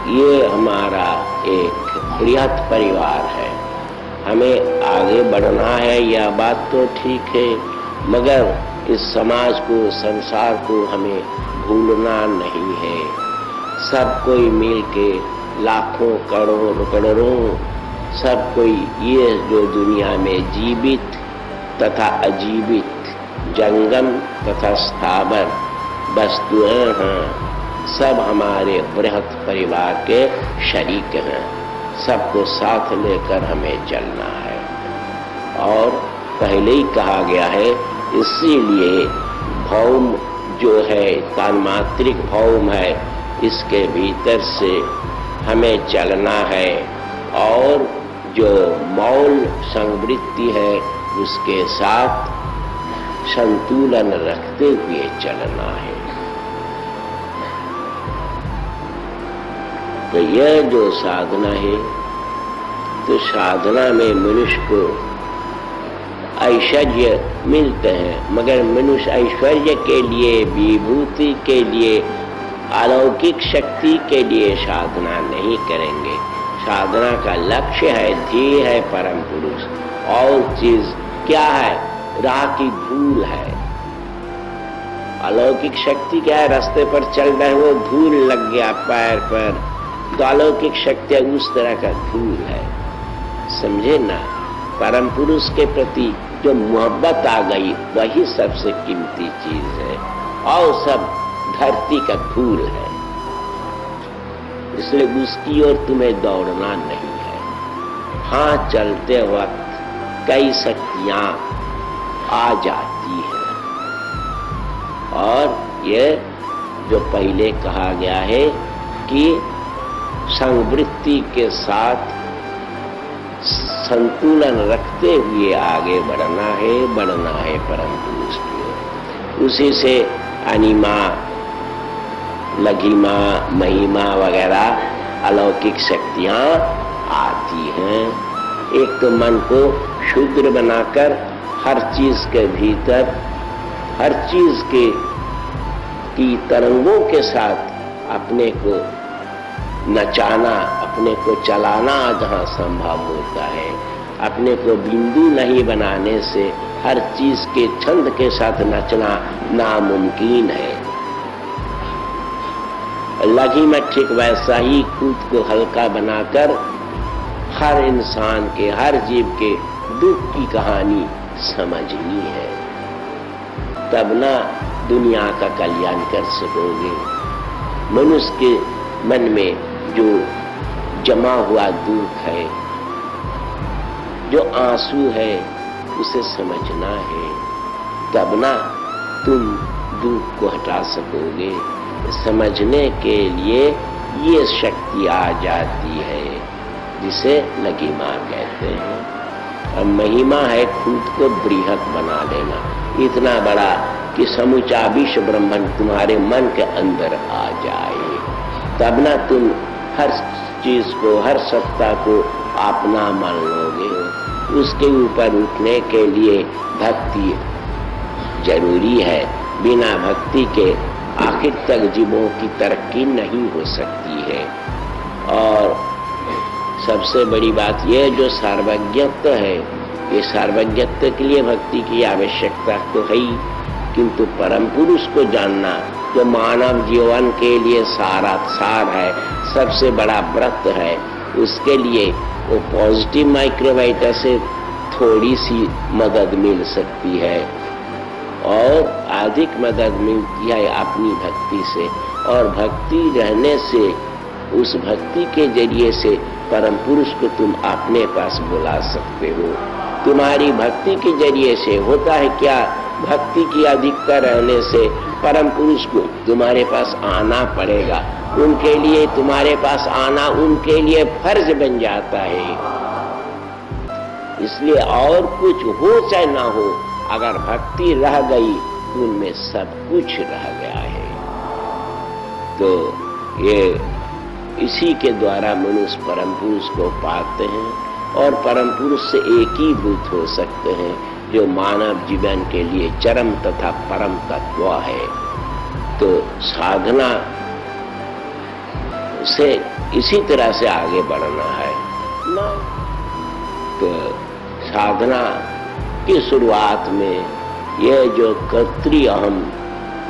ये हमारा एक बृहत परिवार है। हमें आगे बढ़ना है, यह बात तो ठीक है, मगर इस समाज को, संसार को हमें भूलना नहीं है। सब कोई मिल के लाखों करोड़ों सब कोई ये जो दुनिया में जीवित तथा अजीवित, जंगम तथा स्थावर वस्तुएं हैं, सब हमारे बृहत परिवार के शरीक हैं। सबको साथ लेकर हमें चलना है। और पहले ही कहा गया है, इसीलिए भौम जो है, तान्मात्रिक भौम है, इसके भीतर से हमें चलना है और जो मौल संवृत्ति है उसके साथ संतुलन रखते हुए चलना है। तो यह जो साधना है, तो साधना में मनुष्य को ऐश्वर्य मिलते हैं, मगर मनुष्य ऐश्वर्य के लिए, विभूति के लिए, अलौकिक शक्ति के लिए साधना नहीं करेंगे। साधना का लक्ष्य है, ध्येय है परम पुरुष। और चीज क्या है? राह की धूल है। अलौकिक शक्ति क्या है? रास्ते पर चल रहे वो धूल लग गया पैर पर, तो अलौकिक शक्ति उस तरह का धूल है। समझे ना? परम पुरुष के प्रति जो मोहब्बत आ गई, वही सबसे कीमती चीज है, और सब धरती का धूल है। इसलिए उसकी ओर तुम्हें दौड़ना नहीं है। हाँ, चलते वक्त कई शक्तियां आ जाती हैं, और ये जो पहले कहा गया है कि संवृत्ति के साथ संतुलन रखते हुए आगे बढ़ना है परम पुरुष की ओर। उसी से अनिमा, लघिमा, महिमा वगैरह अलौकिक शक्तियां आती हैं। एक तो मन को शुद्र बनाकर हर चीज के भीतर, हर चीज की तरंगों के साथ अपने को नचाना, अपने को चलाना जहाँ संभव होता है। अपने को बिंदु नहीं बनाने से हर चीज के छंद के साथ नचना नामुमकिन है। लघी में ठीक वैसा ही खुद को हल्का बनाकर हर इंसान के, हर जीव के दुख की कहानी समझनी है, तब ना दुनिया का कल्याण कर सकोगे। मनुष्य के मन में जो जमा हुआ दुख है, जो आंसू है, उसे समझना है, तब ना तुम दुख को हटा सकोगे। समझने के लिए ये शक्ति आ जाती है, जिसे लघिमा कहते हैं। और महिमा है खुद को बृहत बना लेना, इतना बड़ा कि समूचा विश्व ब्रह्मांड तुम्हारे मन के अंदर आ जाए। तब ना तुम हर चीज को, हर सत्ता को अपना मान लोगे। उसके ऊपर उठने के लिए भक्ति जरूरी है। बिना भक्ति के आखिर तक जीवों की तरक्की नहीं हो सकती है। और सबसे बड़ी बात यह जो सर्वज्ञत्व है, ये सर्वज्ञत्व के लिए भक्ति की आवश्यकता तो है ही, किंतु परम पुरुष को जानना जो मानव जीवन के लिए सारा सार है, सबसे बड़ा व्रत है, उसके लिए वो पॉजिटिव माइक्रोबाइटा से थोड़ी सी मदद मिल सकती है, और अधिक मदद मिलती है अपनी भक्ति से। और भक्ति रहने से, उस भक्ति के जरिए से परम पुरुष को तुम अपने पास बुला सकते हो। तुम्हारी भक्ति के जरिए से होता है क्या? भक्ति की अधिकता रहने से परम पुरुष को तुम्हारे पास आना पड़ेगा। उनके लिए तुम्हारे पास आना उनके लिए फर्ज बन जाता है। इसलिए और कुछ हो चाहे ना हो, अगर भक्ति रह गई तो उनमें सब कुछ रह गया है। तो ये इसी के द्वारा मनुष्य परम पुरुष को पाते हैं, और परम पुरुष से एकीभूत हो सकते हैं, जो मानव जीवन के लिए चरम तथा परम तत्व है। तो साधना से इसी तरह से आगे बढ़ना है ना। तो साधना की शुरुआत में यह जो कर्तृ अहम,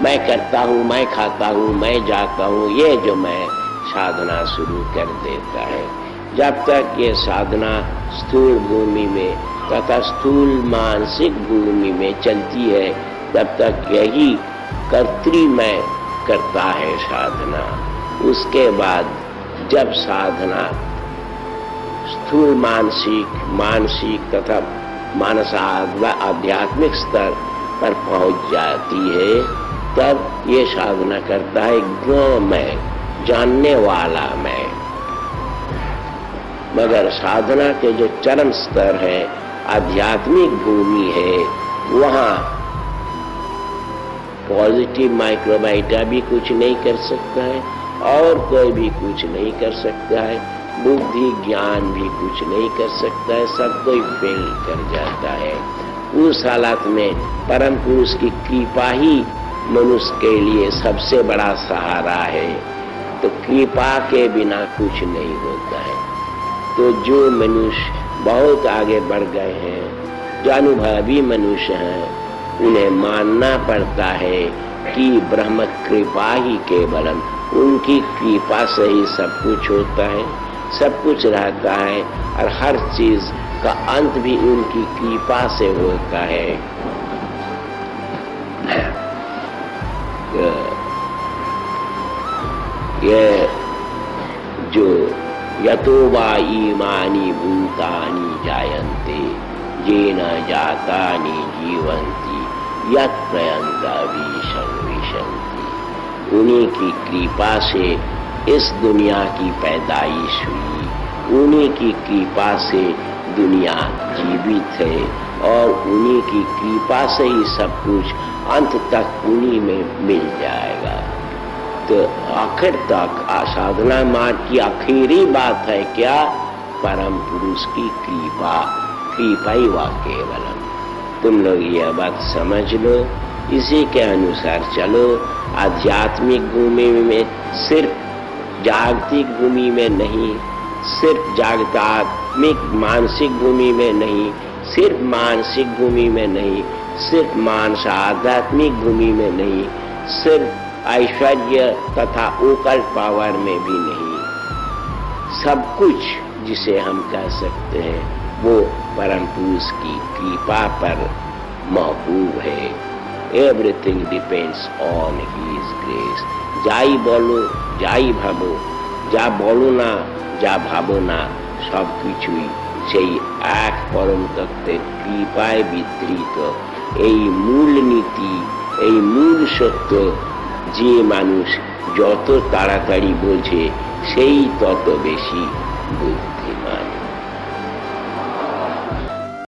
मैं करता हूँ, मैं खाता हूँ, मैं जाता हूँ, ये जो मैं साधना शुरू कर देता है। जब तक ये साधना स्थूल भूमि में तथा स्थूल मानसिक भूमि में चलती है, तब तक यही कर्तृमय करता है साधना। उसके बाद जब साधना स्थूल मानसिक तथा आध्यात्मिक स्तर पर पहुंच जाती है, तब ये साधना करता है ज्ञानमय, जानने वाला मैं। मगर साधना के जो चरम स्तर है, आध्यात्मिक भूमि है, वहां पॉजिटिव माइक्रोबाइटा भी कुछ नहीं कर सकता है और कोई भी कुछ नहीं कर सकता है, बुद्धि ज्ञान भी कुछ नहीं कर सकता है, सब कोई फेल कर जाता है। उस हालत में परम पुरुष की कृपा ही मनुष्य के लिए सबसे बड़ा सहारा है। तो कृपा के बिना कुछ नहीं होता है। तो जो मनुष्य बहुत आगे बढ़ गए हैं, जो अनुभवी मनुष्य हैं, उन्हें मानना पड़ता है कि ब्रह्म कृपा ही केवलम, उनकी कृपा से ही सब कुछ होता है, सब कुछ रहता है और हर चीज का अंत भी उनकी कृपा से होता है। ये जो यतो वा ईमानि भूतानि जायन्ते येन जातानि जीवन्ति यत् प्रयन्ता विशन्ति, उन्हीं की कृपा से इस दुनिया की पैदाइश हुई, उन्हीं की कृपा से दुनिया जीवित है और उन्हीं की कृपा से ही सब कुछ अंत तक उन्हीं में मिल जाएगा। तो आखिर तक साधना मार्ग की आखिरी बात है क्या? परम पुरुष की कृपा, कृपा ही वा केवलम। तुम लोग यह बात समझ लो, इसी के अनुसार चलो। आध्यात्मिक भूमि में सिर्फ जागतिक भूमि में नहीं, सिर्फ जागतात्मिक मानसिक भूमि में नहीं, सिर्फ मानसिक भूमि में नहीं, सिर्फ मानस आध्यात्मिक भूमि में नहीं, सिर्फ ऐश्वर्य तथा ओकल्ट पावर में भी नहीं, सब कुछ जिसे हम कह सकते हैं वो परम पुरुष की कृपा पर मौकूफ है। Everything depends on his grace. যাই বলো, যাই ভাবো, যা বলো না, যা ভাবো না, সব কিছুই সেই এক পরম তত্ত্বের কৃপায় বিস্তৃত। এই মূল নীতি, এই মূল সত্য যে মানুষ যত তাড়াতাড়ি বোঝে, সেই তত বেশি বুদ্ধি।